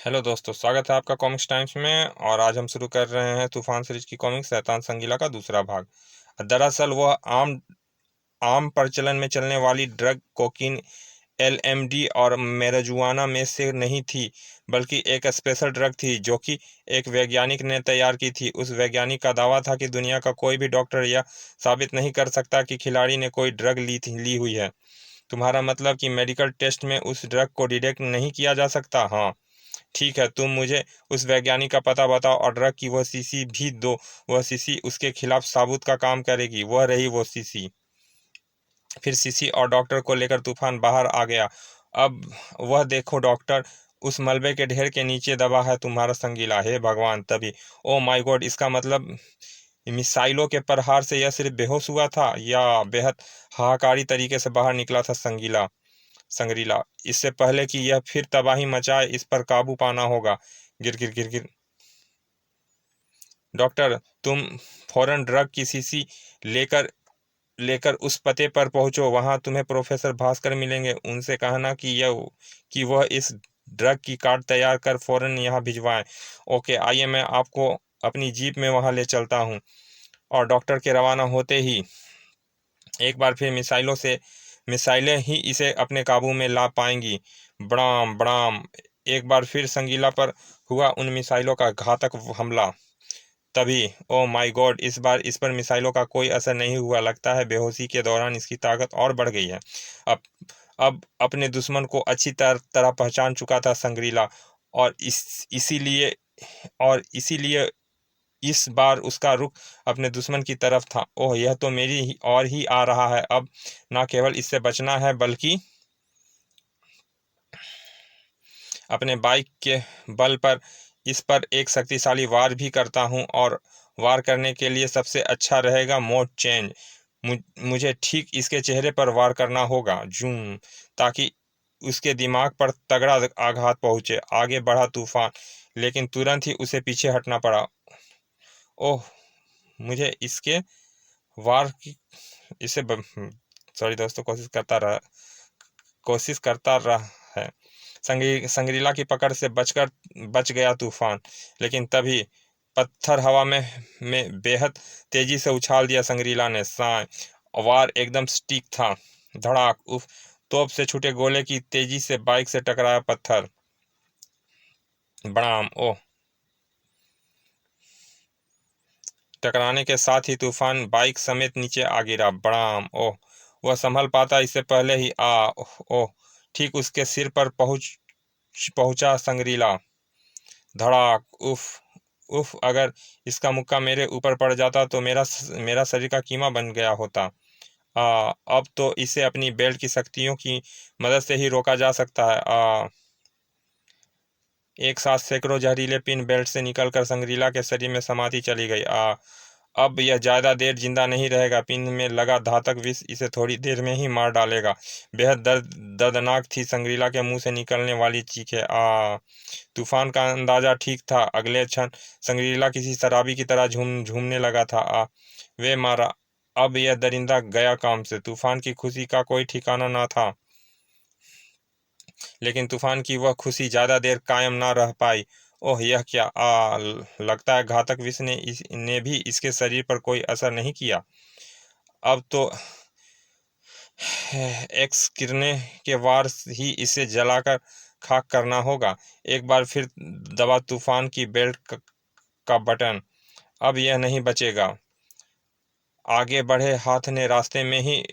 Hello दोस्तों, स्वागत है आपका कॉमिक्स टाइम्स में। और आज हम शुरू कर रहे हैं तूफान सीरीज की कॉमिक्स शैतान संगीला का दूसरा भाग। दरअसल वह आम आम प्रचलन में चलने वाली ड्रग कोकीन, एलएमडी और मैरिजुआना में से नहीं थी, बल्कि एक स्पेशल ड्रग थी जो कि एक वैज्ञानिक ने तैयार की थी। उस वैज्ञानिक का दावा था कि दुनिया का कोई भी डॉक्टर यह साबित नहीं कर सकता कि खिलाड़ी ने कोई ड्रग ली हुई है। तुम्हारा मतलब कि मेडिकल टेस्ट में उस ड्रग को डिटेक्ट नहीं किया जा सकता? हाँ, ठीक है, तुम मुझे उस वैज्ञानिक का पता बताओ और ड्रग की वह शीशी भी दो। वह शीशी उसके खिलाफ साबुत का काम करेगी। वह रही वो शीशी। फिर शीशी और डॉक्टर को लेकर तूफान बाहर आ गया। अब वह देखो डॉक्टर, उस मलबे के ढेर के नीचे दबा है तुम्हारा संगीला। हे भगवान! तभी ओ माय गॉड, इसका मतलब मिसाइलों के प्रहार से यह सिर्फ बेहोश हुआ था या बेहद हाहाकारी तरीके से बाहर निकला था संगरीला। इससे पहले कि यह फिर तबाही मचाए, इस पर काबू पाना होगा। गिर गिर गिर गिर। डॉक्टर, तुम फौरन ड्रग की शीशी लेकर लेकर उस पते पर पहुंचो। वहां तुम्हें प्रोफेसर भास्कर मिलेंगे। उनसे कहना कि वह इस ड्रग की कार्ड तैयार कर फौरन यहाँ भिजवाएं। ओके, आइए, मैं आपको अपनी जीप में वहां ले चलता हूँ। और डॉक्टर के रवाना होते ही एक बार फिर मिसाइलें ही इसे अपने काबू में ला पाएंगी। बड़ाम बड़ाम। एक बार फिर संगीला पर हुआ उन मिसाइलों का घातक हमला। तभी ओ माय गॉड, इस बार इस पर मिसाइलों का कोई असर नहीं हुआ। लगता है बेहोशी के दौरान इसकी ताकत और बढ़ गई है। अब अब अपने दुश्मन को अच्छी तरह पहचान चुका था संग्रीला। और इसीलिए इस बार उसका रुख अपने दुश्मन की तरफ था। ओह, यह तो मेरी और ही आ रहा है। अब न केवल इससे बचना है, बल्कि अपने बाइक के बल पर इस पर एक शक्तिशाली वार भी करता हूँ। और वार करने के लिए सबसे अच्छा रहेगा मोड चेंज। मुझे ठीक इसके चेहरे पर वार करना होगा, जूम, ताकि उसके दिमाग पर तगड़ा आघात पहुंचे। आगे बढ़ा तूफान, लेकिन तुरंत ही उसे पीछे हटना पड़ा। ओह, मुझे इसके वार की इसे सॉरी दोस्तों, कोशिश करता रहा है। संगरीला की पकड़ से बच गया तूफान। लेकिन तभी पत्थर हवा में बेहद तेजी से उछाल दिया संगरीला ने। साय वार एकदम सटीक था। धड़ाक, उफ! तोप से छूटे गोले की तेजी से बाइक से टकराया पत्थर। बड़ाम! ओह! टकराने के साथ ही तूफान बाइक समेत नीचे आ गिरा। बड़ाम! ओह! वह संभल पाता इससे पहले ही ओह! ठीक उसके सिर पर पहुंचा संगरीला। धड़ाक! उफ! उफ! अगर इसका मुक्का मेरे ऊपर पड़ जाता तो मेरा शरीर का कीमा बन गया होता। अब तो इसे अपनी बेल्ट की शक्तियों की मदद से ही रोका जा सकता है। एक साथ सैकड़ों जहरीले पिन बेल्ट से निकलकर संगरीला के शरीर में समाती चली गई। अब यह ज्यादा देर जिंदा नहीं रहेगा। पिन में लगा घातक विष इसे थोड़ी देर में ही मार डालेगा। बेहद दर्दनाक थी संगरीला के मुंह से निकलने वाली चीखें। तूफान का अंदाजा ठीक था। अगले क्षण संगरीला किसी शराबी की तरह झूमने लगा था। वे मारा। अब यह दरिंदा गया काम से। तूफान की खुशी का कोई ठिकाना ना था। लेकिन तूफान की वह खुशी ज्यादा देर कायम ना रह पाई। ओह, यह क्या! लगता है घातक विष ने भी इसके शरीर पर कोई असर नहीं किया। अब तो एक्स किरणें के वार ही इसे जलाकर खाक करना होगा। एक बार फिर दबा तूफान की बेल्ट का बटन। अब यह नहीं बचेगा। आगे बढ़े हाथ ने रास्ते में ही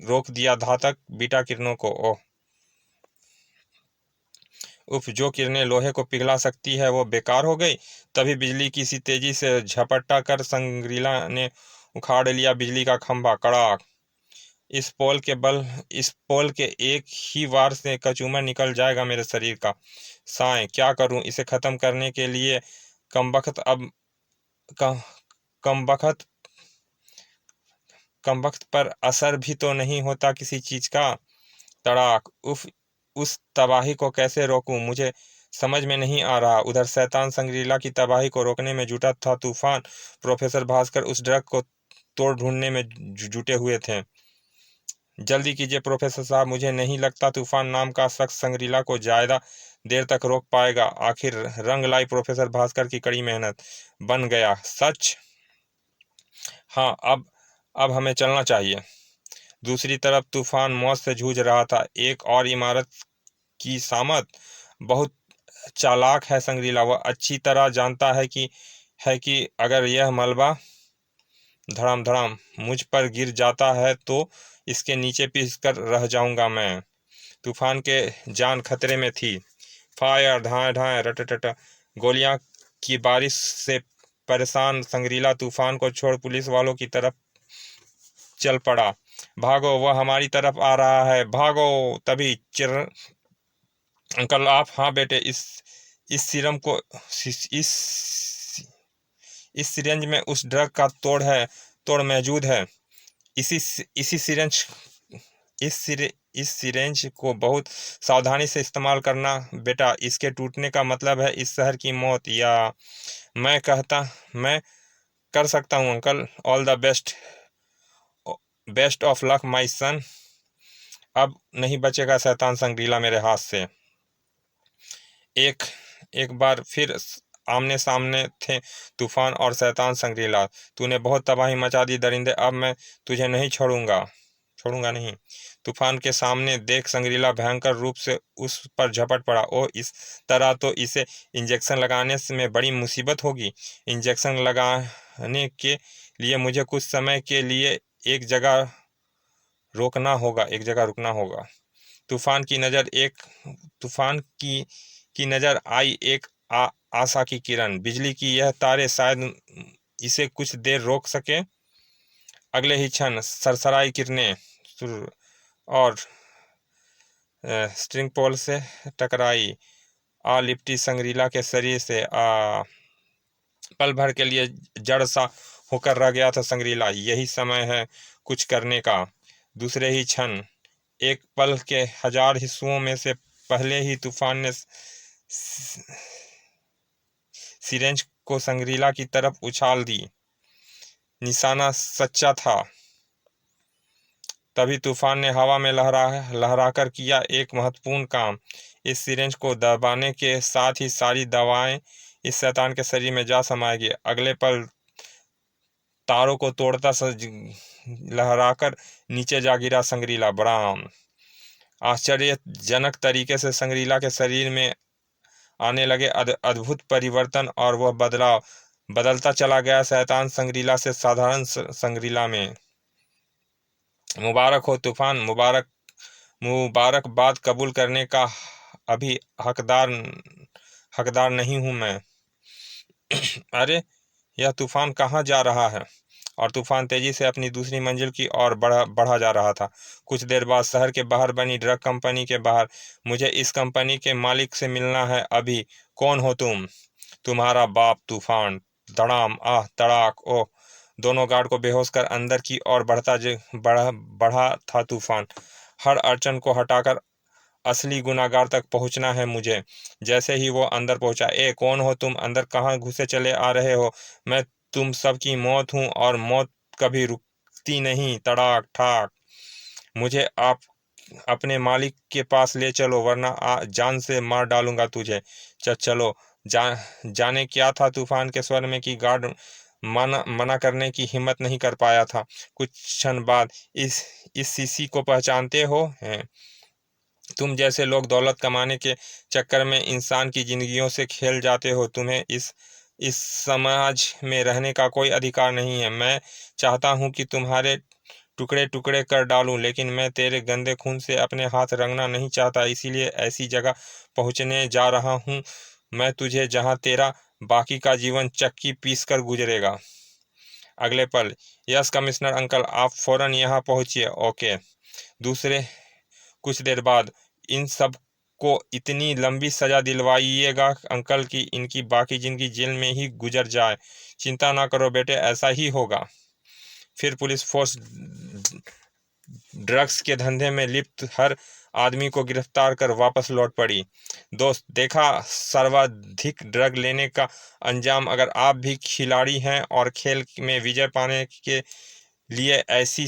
रोक दिया घातक बीटा किरणों को। ओह! उफ! जो किरणें लोहे को पिघला सकती है वो बेकार हो गई। तभी बिजली की सी तेजी से झपटा कर संग्रीला ने उखाड़ लिया बिजली का खंभा। कड़ाक! इस पोल के एक ही वार से कचूमर निकल जाएगा मेरे शरीर का। साएं, क्या करूं इसे खत्म करने के लिए? कमबख्त अब क- कमबख्त कमबख्त पर असर भी तो नहीं होता किसी चीज का। तड़ाक! उफ! उस तबाही को कैसे रोकूं, मुझे समझ में नहीं आ रहा। उधर शैतान संग्रीला की तबाही को रोकने में जुटा था तूफान। प्रोफेसर भास्कर उस ड्रग को तोड़ ढूंढने में जुटे हुए थे। जल्दी कीजिए प्रोफेसर साहब, मुझे नहीं लगता तूफान नाम का शख्स संग्रीला को ज्यादा देर तक रोक पाएगा। आखिर रंग लाई प्रोफेसर भास्कर की कड़ी मेहनत। बन गया सच। हाँ, अब हमें चलना चाहिए। दूसरी तरफ तूफान मौत से जूझ रहा था। एक और इमारत की सामत बहुत चालाक है संग्रीला। वह अच्छी तरह जानता है कि अगर यह मलबा धड़ाम धड़ाम मुझ पर गिर जाता है तो इसके नीचे पिस कर रह जाऊंगा मैं। तूफान के जान खतरे में थी। फायर, ढाए ढाए, रटटट गोलियां की बारिश से परेशान संग्रीला तूफान को छोड़ पुलिस वालों की तरफ चल पड़ा। भागो, वह हमारी तरफ आ रहा है, भागो। तभी चिर अंकल आप। हाँ बेटे, इस सीरम को इस सिरेंज में उस ड्रग का तोड़ मौजूद है। इसी इसी सिरेंज इस सिरेंज को बहुत सावधानी से इस्तेमाल करना बेटा। इसके टूटने का मतलब है इस शहर की मौत। या मैं कर सकता हूँ uncle. All the best of luck my son. अब नहीं बचेगा शैतान संग्रीला मेरे हाथ से। एक बार फिर आमने सामने थे तूफान और शैतान संग्रीला। तूने बहुत तबाही मचा दी दरिंदे, अब मैं तुझे नहीं छोड़ूंगा नहीं। तूफान के सामने देख संग्रीला भयंकर रूप से उस पर झपट पड़ा। ओ, इस तरह तो इसे इंजेक्शन लगाने में बड़ी मुसीबत होगी। इंजेक्शन लगाने के लिए मुझे कुछ समय के लिए एक जगह रुकना होगा। तूफान की नज़र आई एक आशा की किरण। बिजली की यह तारे शायद इसे कुछ देर रोक सके। अगले ही क्षण सरसराई किरणें और स्ट्रिंग पोल से टकराई। लिपटी संग्रीला के शरीर से। पल भर के लिए जड़ सा होकर रह गया था संग्रीला। यही समय है कुछ करने का। दूसरे ही क्षण एक पल के 1000 हिस्सों में से पहले ही तूफान ने सिरेंज को संग्रीला की तरफ उछाल दी। निशाना सच्चा था। तभी तूफान ने हवा में लहराकर किया एक महत्वपूर्ण काम। इस सिरेंज को दबाने के साथ ही सारी दवाएं इस शैतान के शरीर में जा समाएगी। अगले पल तारों को तोड़ता लहराकर नीचे जा गिरा संग्रीला। ब्राम! आश्चर्यजनक तरीके से संग्रीला के शरीर में आने लगे अद्भुत परिवर्तन और वह बदलता चला गया शैतान संग्रीला से साधारण संग्रीला में। मुबारक हो तूफान, मुबारकबाद कबूल करने का अभी हकदार नहीं हूं मैं। अरे, यह तूफान कहाँ जा रहा है? और तूफान तेजी से अपनी दूसरी मंजिल की ओर बढ़ा जा रहा था। कुछ देर बाद शहर के बाहर बनी ड्रग कंपनी के बाहर। मुझे इस कंपनी के मालिक से मिलना है अभी। कौन हो तुम? तुम्हारा बाप तूफान। धड़ाम, आह, तड़ाक। ओह! दोनों गार्ड को बेहोश कर अंदर की ओर बढ़ा था तूफान। हर अड़चन को हटाकर असली गुनाहगार तक पहुंचना है मुझे। जैसे ही वो अंदर पहुंचा, कौन हो तुम? अंदर कहाँ घुसे चले आ रहे हो? मैं तुम सब की मौत हूँ और मौत कभी रुकती नहीं। तड़ाक ठाक। मुझे आप अपने मालिक के पास ले चलो वरना जान से मार डालूंगा तुझे। चलो। जाने क्या था तूफान के स्वर में कि गार्ड मना करने की हिम्मत नहीं कर पाया था। कुछ क्षण बाद इस सीसी को पहचानते हो? हैं तुम जैसे लोग दौलत कमाने के चक्कर में इंसान की जिंदगियों से खेल जाते हो। तुम्हें इस समाज में रहने का कोई अधिकार नहीं है। मैं चाहता हूं कि तुम्हारे टुकड़े टुकड़े कर डालूं, लेकिन मैं तेरे गंदे खून से अपने हाथ रंगना नहीं चाहता। इसीलिए ऐसी जगह पहुंचने जा रहा हूं मैं तुझे जहां तेरा बाकी का जीवन चक्की पीस कर गुजरेगा। अगले पल, यस कमिश्नर अंकल, आप फौरन यहाँ पहुंचिए। ओके। दूसरे कुछ देर बाद, इन सब को इतनी लंबी सजा दिलवाइएगा अंकल कि इनकी बाकी जिंदगी जेल में ही गुजर जाए। चिंता ना करो बेटे, ऐसा ही होगा। फिर पुलिस फोर्स ड्रग्स के धंधे में लिप्त हर आदमी को गिरफ्तार कर वापस लौट पड़ी। दोस्त, देखा सर्वाधिक ड्रग लेने का अंजाम। अगर आप भी खिलाड़ी हैं और खेल में विजय पाने के लिए ऐसी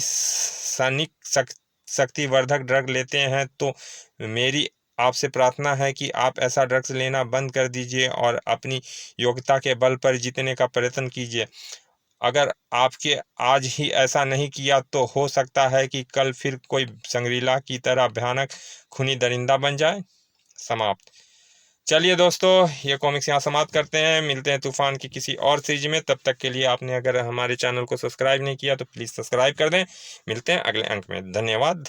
शक्तिवर्धक ड्रग लेते हैं तो मेरी आपसे प्रार्थना है कि आप ऐसा ड्रग्स लेना बंद कर दीजिए और अपनी योग्यता के बल पर जीतने का प्रयत्न कीजिए। अगर आपके आज ही ऐसा नहीं किया तो हो सकता है कि कल फिर कोई संग्रीला की तरह भयानक खूनी दरिंदा बन जाए। समाप्त। चलिए दोस्तों, ये कॉमिक्स यहाँ समाप्त करते हैं। मिलते हैं तूफान की किसी और सीरीज में। तब तक के लिए आपने अगर हमारे चैनल को सब्सक्राइब नहीं किया तो प्लीज़ सब्सक्राइब कर दें। मिलते हैं अगले अंक में। धन्यवाद।